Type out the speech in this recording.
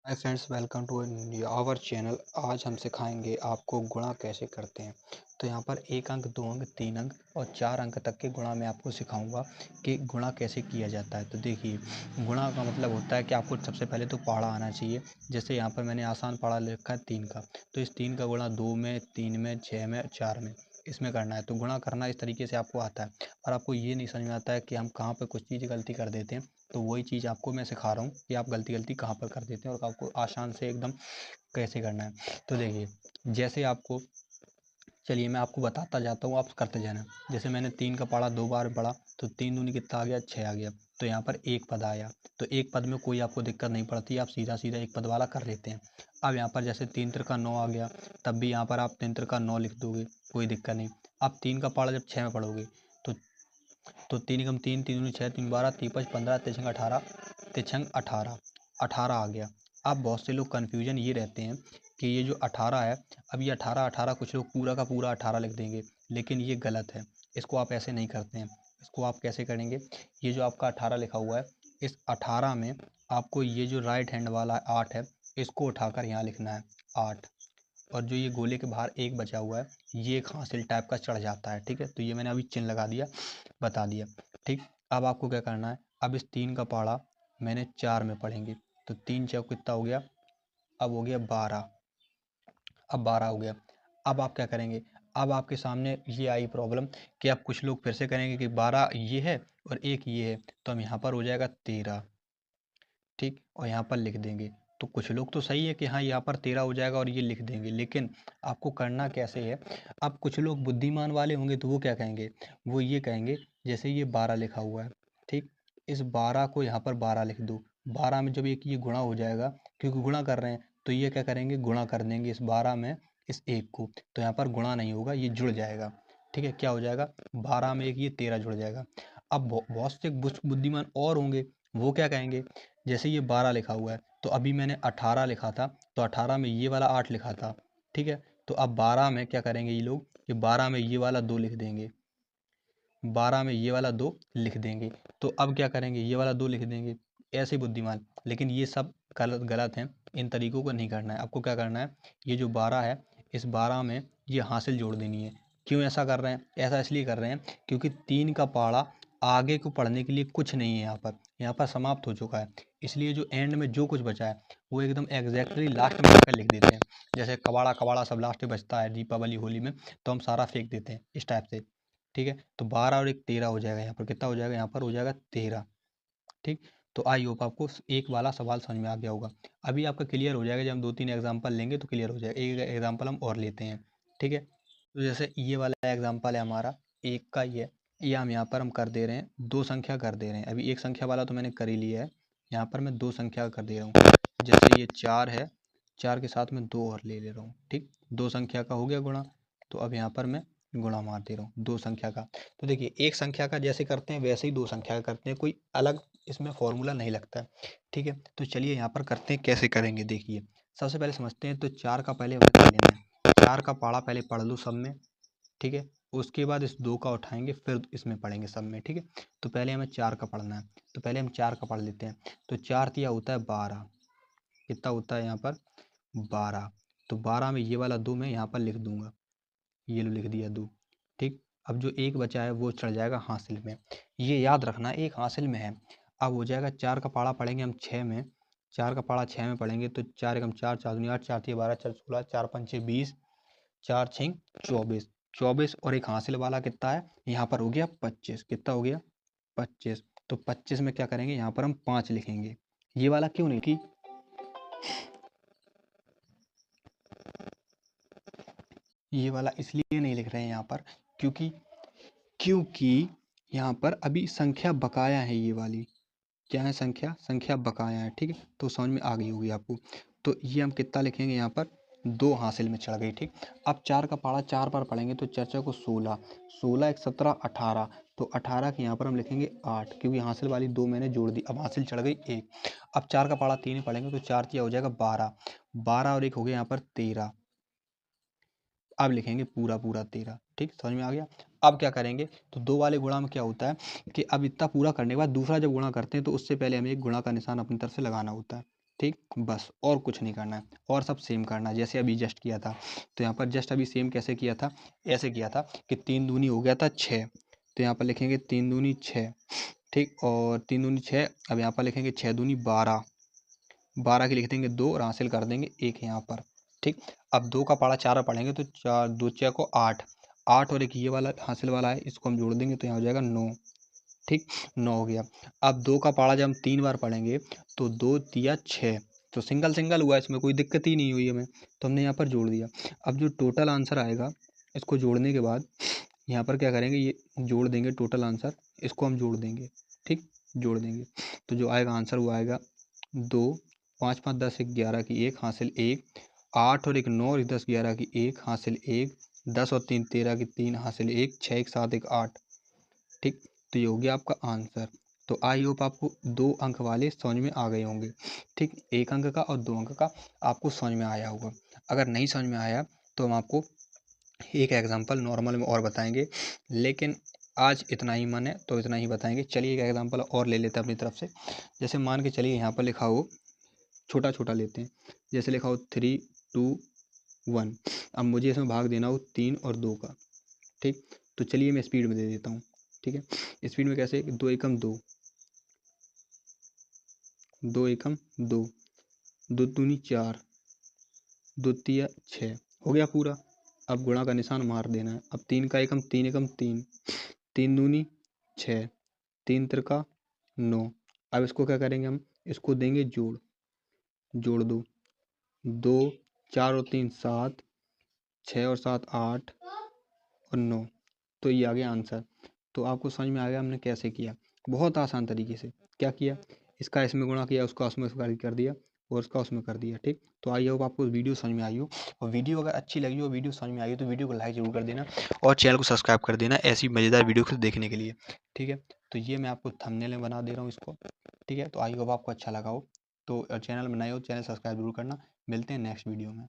Hi friends, welcome to our channel. आज हम सिखाएंगे आपको गुणा कैसे करते हैं। तो यहाँ पर एक अंक, दो अंक, तीन अंक और चार अंक तक के गुणा मैं आपको सिखाऊंगा कि गुणा कैसे किया जाता है। तो देखिए, गुणा का मतलब होता है कि आपको सबसे पहले तो पहाड़ा आना चाहिए। जैसे यहाँ पर मैंने आसान पहाड़ा लिखा है 3 का, तो इस 3 का गुणा 2 में, 3 में, 6 में, 4 में, इसमें करना है। तो गुणा करना इस तरीके से आपको आता है, और आपको ये नहीं समझ में आता है कि हम कहाँ पर कुछ चीज़ गलती कर देते हैं। तो वही चीज़ आपको मैं सिखा रहा हूँ कि आप गलती कहाँ पर कर देते हैं और आपको आसान से एकदम कैसे करना है। तो देखिए, जैसे आपको, चलिए मैं आपको बताता जाता हूँ, आप करते जाना। जैसे मैंने 3 का पढ़ा 2 बार पढ़ा, तो 3 दूनी कितना आ गया, 6 आ गया। तो यहाँ पर एक पद आया, तो एक पद में कोई आपको दिक्कत नहीं पड़ती, आप सीधा सीधा एक पद वाला कर लेते हैं। अब यहाँ पर जैसे 3 त्रिका 9 आ गया, तब भी यहाँ पर आप 3 त्रिका 9 लिख दोगे, कोई दिक्कत नहीं। अब 3 का पढ़ा जब 6 में पढ़ोगे, तो 3 एकम 3, 3 दूनी 6, 3 12, 3 5 15, 3 छंग 18, 3 छंग 18, 18 आ गया। अब बहुत से लोग कन्फ्यूजन ये रहते हैं कि ये जो 18 है, अब ये 18 18 कुछ लोग पूरा का पूरा 18 लिख देंगे, लेकिन ये गलत है। इसको आप ऐसे नहीं करते हैं। इसको आप कैसे करेंगे, ये जो आपका 18 लिखा हुआ है, इस 18 में आपको ये जो राइट हैंड वाला 8 है, इसको उठाकर यहाँ लिखना है 8। और जो ये गोले के बाहर एक बचा हुआ है, ये एक हासिल टाइप का चढ़ जाता है। ठीक है, तो ये मैंने अभी चिन्ह लगा दिया, बता दिया। ठीक, अब आपको क्या करना है, अब इस 3 का पहाड़ा मैंने 4 में पढ़ेंगे, तो 3 चौक कितना हो गया, अब हो गया 12। अब 12 हो गया। अब आप क्या करेंगे, अब आपके सामने ये आई प्रॉब्लम कि अब कुछ लोग फिर से करेंगे कि 12 ये है और एक ये है, तो हम यहाँ पर हो जाएगा 13। ठीक, और यहाँ पर लिख देंगे। तो कुछ लोग तो सही है कि हाँ यहाँ पर 13 हो जाएगा और ये लिख देंगे, लेकिन आपको करना कैसे है। अब कुछ लोग बुद्धिमान वाले होंगे तो वो क्या कहेंगे, वो ये कहेंगे, जैसे ये 12 लिखा हुआ है, ठीक, इस 12 को यहाँ पर 12 लिख दो। 12 में जब एक ये गुणा हो जाएगा, क्योंकि गुणा कर रहे हैं, तो ये क्या करेंगे, गुणा कर देंगे इस 12 में इस एक को, तो यहाँ पर गुणा नहीं होगा, ये जुड़ जाएगा। ठीक है, क्या हो जाएगा, 12 में एक ये 13 जुड़ जाएगा। अब बहुत से बुद्धिमान और होंगे, वो क्या कहेंगे, जैसे ये 12 लिखा हुआ है, तो अभी मैंने 18 लिखा था, तो 18 में ये वाला 8 लिखा था। ठीक है, तो अब 12 में क्या करेंगे ये लोग, कि 12 में ये वाला 2 लिख देंगे, 12 में ये वाला 2 लिख देंगे। तो अब क्या करेंगे, ये वाला 2 लिख देंगे, ऐसे बुद्धिमान। लेकिन ये सब गलत गलत हैं, इन तरीकों को नहीं करना है। आपको क्या करना है, ये जो 12 है, इस 12 में ये हासिल जोड़ देनी है। क्यों ऐसा कर रहे हैं, ऐसा इसलिए कर रहे हैं क्योंकि 3 का पहाड़ा आगे को पढ़ने के लिए कुछ नहीं है, यहाँ पर समाप्त हो चुका है। इसलिए जो एंड में जो कुछ बचा है, वो एकदम एग्जैक्टली लास्ट में जाकर लिख देते हैं। जैसे कबाड़ा कबाड़ा सब लास्ट में बचता है दीपावली होली में, तो हम सारा फेंक देते हैं इस टाइप से। ठीक है, तो 12 और एक 13 हो जाएगा, यहाँ पर कितना हो जाएगा, यहाँ पर हो जाएगा 13। ठीक, तो आई होप आपको एक वाला सवाल समझ में आ गया होगा। अभी आपका क्लियर हो जाएगा, जब हम 2-3 एग्जाम्पल लेंगे तो क्लियर हो जाएगा। एक एग्जाम्पल हम और लेते हैं। ठीक है, तो जैसे ये वाला एग्जाम्पल है हमारा, एक का ही है, ये हम यहाँ पर हम कर दे रहे हैं, दो संख्या कर दे रहे हैं। अभी एक संख्या वाला तो मैंने कर ही लिया है, यहाँ पर मैं दो संख्या कर दे रहा हूँ। जैसे ये 4 है, 4 के साथ में 2 और ले ले रहा हूँ। ठीक, दो संख्या का हो गया गुणा, तो अब यहाँ पर मैं गुणा मार दे रहा हूँ दो संख्या का। तो देखिए, एक संख्या का जैसे करते हैं वैसे ही दो संख्या का करते हैं, कोई अलग इसमें फॉर्मूला नहीं लगता है। ठीक है, तो चलिए यहाँ पर करते हैं, कैसे करेंगे देखिए। सबसे पहले समझते हैं, तो 4 का पहले हमें कर लेना है। 4 का पहाड़ा पहले पढ़ लो सब में। ठीक है, उसके बाद इस 2 का उठाएंगे, फिर इसमें पढ़ेंगे सब में। ठीक है, तो पहले हमें 4 का पढ़ना है, तो पहले हम 4 का पढ़ लेते हैं। तो 4 तिया होता है 12, कितना होता है यहाँ पर, 12। तो 12 में ये वाला 2 मैं यहाँ पर लिख दूंगा, ये लो लिख दिया 2। ठीक, अब जो एक बचा है वो चढ़ जाएगा हासिल में, ये याद रखना एक हासिल में है। अब हो जाएगा 4 का पहाड़ा पढ़ेंगे हम 6 में, 4 का पहाड़ा 6 में पढ़ेंगे, तो 4 एकम 4, 4 दूनी 8, 4 तिया 12, 4 16, 4 पंचे 20, 4 छिंग 24, 24 और एक हासिल वाला कितना है, यहाँ पर हो गया 25। कितना हो गया, 25। तो 25 में क्या करेंगे, यहाँ पर हम 5 लिखेंगे। ये वाला क्यों नहीं कि, ये वाला इसलिए नहीं लिख रहे हैं यहाँ पर, क्योंकि क्योंकि यहाँ पर अभी संख्या बकाया है, ये वाली क्या है, संख्या संख्या बकाया है। ठीक है, तो समझ में आ गई होगी आपको। तो ये हम कितना लिखेंगे, यहाँ पर 2 हासिल में चढ़ गई। ठीक, अब 4 का पहाड़ा 4 पर पढ़ेंगे, तो 4 को 16, 16 एक 17, 18, तो 18 के यहाँ पर हम लिखेंगे 8, क्योंकि हासिल वाली 2 मैंने जोड़ दी, अब हासिल चढ़ गई 1। अब 4 का पहाड़ा 3 में पढ़ेंगे, तो 4 तिया हो जाएगा 12, 12 और एक हो गया यहाँ पर 13। अब लिखेंगे पूरा पूरा 13। ठीक, समझ में आ गया। अब क्या करेंगे, तो दो वाले गुणा में क्या होता है कि अब इतना पूरा करने के बाद दूसरा जब गुणा करते हैं, तो उससे पहले हमें एक गुणा का निशान अपनी तरफ से लगाना होता है। ठीक, बस और कुछ नहीं करना है और सब सेम करना है जैसे अभी जस्ट किया था। तो यहाँ पर जस्ट अभी सेम कैसे किया था, ऐसे किया था कि 3 दूनी हो गया था 6, तो यहाँ पर लिखेंगे 3 दूनी 6, ठीक, और 3 दूनी 6। अब यहाँ पर लिखेंगे 6 दूनी 12, 12 की लिख देंगे 2 और हासिल कर देंगे 1 यहाँ पर, ठीक। अब 2 का पारा 4 पढ़ेंगे तो 4 2 6 को 8, 8 और एक ये वाला हासिल वाला है, इसको हम जोड़ देंगे तो यहाँ हो जाएगा 9, ठीक, 9 हो गया। अब 2 का पारा जब हम 3 बार पढ़ेंगे तो 2 तिया 6, तो सिंगल सिंगल हुआ, इसमें कोई दिक्कत ही नहीं हुई हमें, तो हमने यहाँ पर जोड़ दिया। अब जो टोटल आंसर आएगा इसको जोड़ने के बाद यहाँ पर क्या करेंगे, ये जोड़ देंगे टोटल आंसर, इसको हम जोड़ देंगे, ठीक, जोड़ देंगे। तो जो आएगा आंसर वो आएगा 2, 5 5 10 एक 11 की 1 हासिल 1, 8 और एक 9 और 10 11 की 1 हासिल 1, 10 और 3 13 की 3 हासिल 1, 6 1 7 1 8, ठीक। तो ये हो गया आपका आंसर। तो आई होप आपको 2 अंक वाले समझ में आ गए होंगे, ठीक। 1 अंक का और 2 अंक का आपको समझ में आया होगा। अगर नहीं समझ में आया तो हम आपको एक एग्जांपल नॉर्मल में और बताएंगे, लेकिन आज इतना ही मन है तो इतना ही बताएंगे। चलिए एक एग्जांपल और ले लेते हैं अपनी तरफ से। जैसे मान के चलिए यहाँ पर लिखा हो, छोटा छोटा लेते हैं, जैसे लिखा हो 3 2 1। अब मुझे इसमें भाग देना हो 3 और 2 का, ठीक। तो चलिए मैं स्पीड में दे देता हूँ, ठीक है। स्पीड में कैसे, 2 एकम 2, 2 एकम 2, 2 दूनी 4, 2 तिया 6, हो गया पूरा। अब गुणा का निशान मार देना है। अब 3 का एकम 3 एकम 3, 3 दूनी 6, 3 त्रिका 9। अब इसको क्या करेंगे हम, इसको देंगे जोड़, जोड़ दो, 2 4 और 3 7, 6 और 7 8 और 9। तो ये आ गया आंसर। तो आपको समझ में आ गया हमने कैसे किया, बहुत आसान तरीके से। क्या किया, इसका इसमें गुणा किया, उसका उसमें कर दिया और उसका उसमें कर दिया, ठीक। तो आई होप आपको वीडियो समझ में आई हो, और वीडियो अगर अच्छी लगी हो, वीडियो समझ में आई हो तो वीडियो को लाइक जरूर कर देना और चैनल को सब्सक्राइब कर देना ऐसी मज़ेदार वीडियो को देखने के लिए, ठीक है। तो ये मैं आपको थंबनेल में बना दे रहा हूँ इसको, ठीक है। तो आई होप आपको अच्छा लगा हो, तो चैनल बनाए हो, चैनल सब्सक्राइब जरूर करना। मिलते हैं नेक्स्ट वीडियो में।